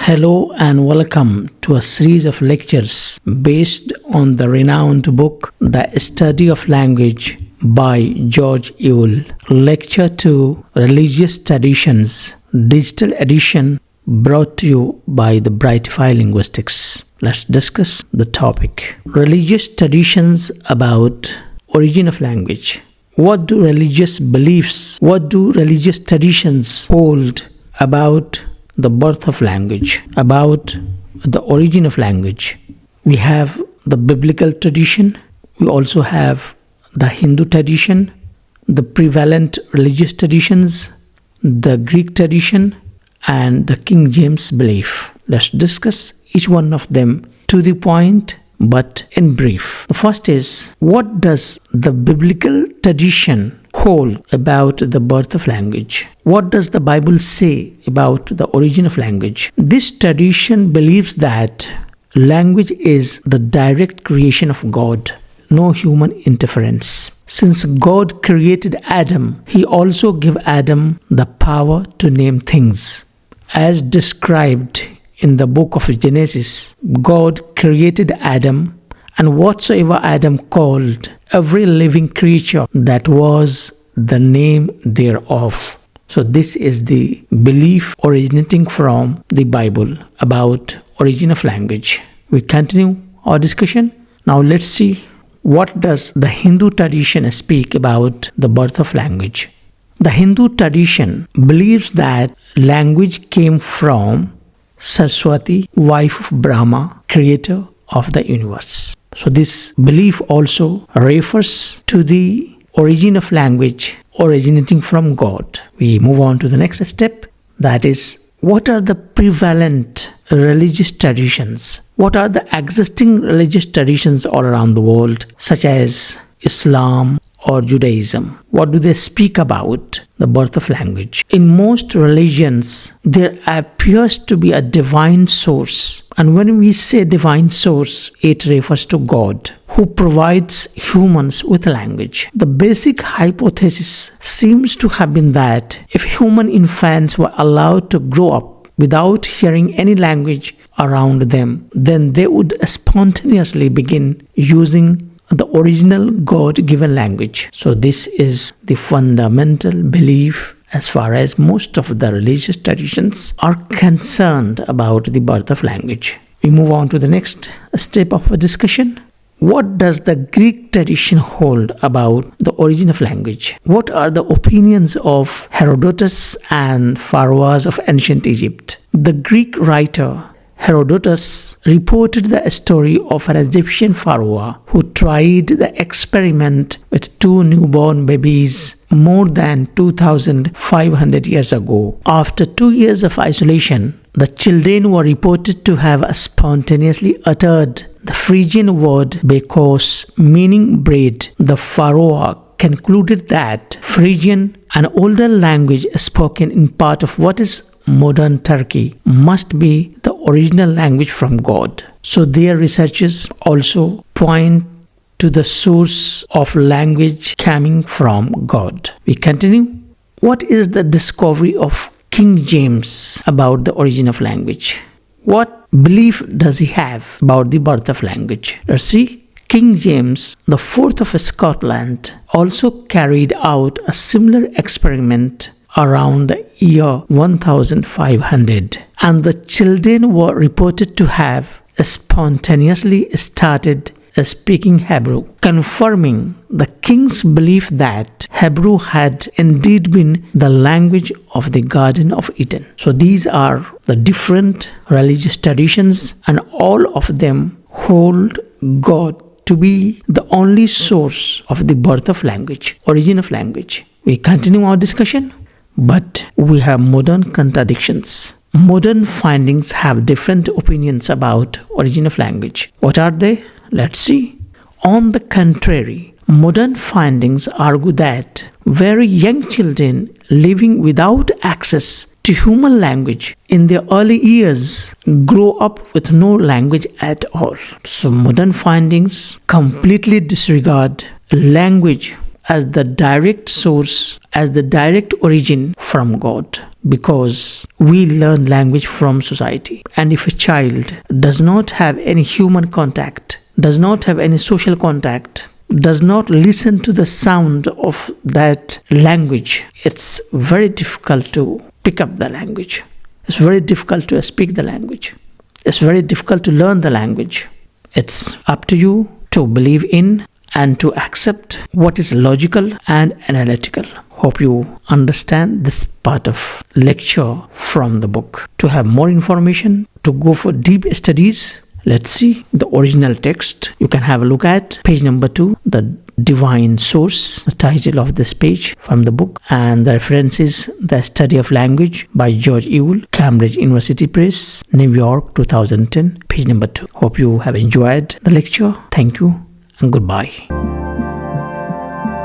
Hello and welcome to a series of lectures based on the renowned book The Study of Language by George Yule. Lecture-2, Religious Traditions, Digital Edition, brought to you by the Brightify Linguistics. Let's discuss the topic. Religious traditions about origin of language. What do religious beliefs, what do religious traditions hold about the birth of language, about the origin of language? We have the biblical tradition, we also have the Hindu tradition, the prevalent religious traditions, the Greek tradition, and the King James belief. Let's discuss each one of them to the point, but in brief. The first is, what does the biblical tradition hold about the birth of language? What does the Bible say about the origin of language? This tradition believes that language is the direct creation of God, no human interference. Since God created Adam, He also gave Adam the power to name things. As described in the book of Genesis, God created Adam, and whatsoever Adam called every living creature, that was the name thereof. So this is the belief originating from the Bible about origin of language. We continue our discussion. Now let's see, what does the Hindu tradition speak about the birth of language? The Hindu tradition believes that language came from Sarasvati, wife of Brahma, creator of the universe. So this belief also refers to the origin of language originating from God. We move on to the next step, that is, what are the prevalent religious traditions? What are the existing religious traditions all around the world, such as Islam or Judaism? What do they speak about the birth of language? In most religions, there appears to be a divine source. And when we say divine source, it refers to God, who provides humans with language. The basic hypothesis seems to have been that if human infants were allowed to grow up without hearing any language around them, then they would spontaneously begin using the original God-given language. So this is the fundamental belief as far as most of the religious traditions are concerned about the birth of language. We move on to the next step of a discussion. What does the Greek tradition hold about the origin of language? What are the opinions of Herodotus and pharaohs of ancient Egypt? The Greek writer Herodotus reported the story of an Egyptian pharaoh who tried the experiment with two newborn babies more than 2,500 years ago. After 2 years of isolation, the children were reported to have spontaneously uttered the Phrygian word bekos, meaning bread. The pharaoh concluded that Phrygian, an older language spoken in part of what is modern Turkey, must be the original language from God. So their researches also point to the source of language coming from God. We continue. What is the discovery of King James about the origin of language? What belief does he have about the birth of language? Let's see. King James, the fourth of Scotland, also carried out a similar experiment around the year 1500, and the children were reported to have spontaneously started speaking Hebrew, confirming the king's belief that Hebrew had indeed been the language of the Garden of Eden. So these are the different religious traditions, and all of them hold God to be the only source of the birth of language, origin of language. We continue our discussion. But we have modern contradictions. Modern findings have different opinions about origin of language. What are they? Let's see. On the contrary, modern findings argue that very young children living without access to human language in their early years grow up with no language at all. So modern findings completely disregard language as the direct source, as the direct origin from God, because we learn language from society. And if a child does not have any human contact, does not have any social contact, does not listen to the sound of that language, it's very difficult to pick up the language. It's very difficult to speak the language. It's very difficult to learn the language. It's up to you to believe in and to accept what is logical and analytical. Hope you understand this part of lecture from the book. To have more information, to go for deep studies, let's see the original text. You can have a look at page number 2, the divine source, the title of this page from the book, and the reference is The Study of Language by George Yule, Cambridge University Press, New York, 2010, page number 2. Hope you have enjoyed the lecture. Thank you and goodbye.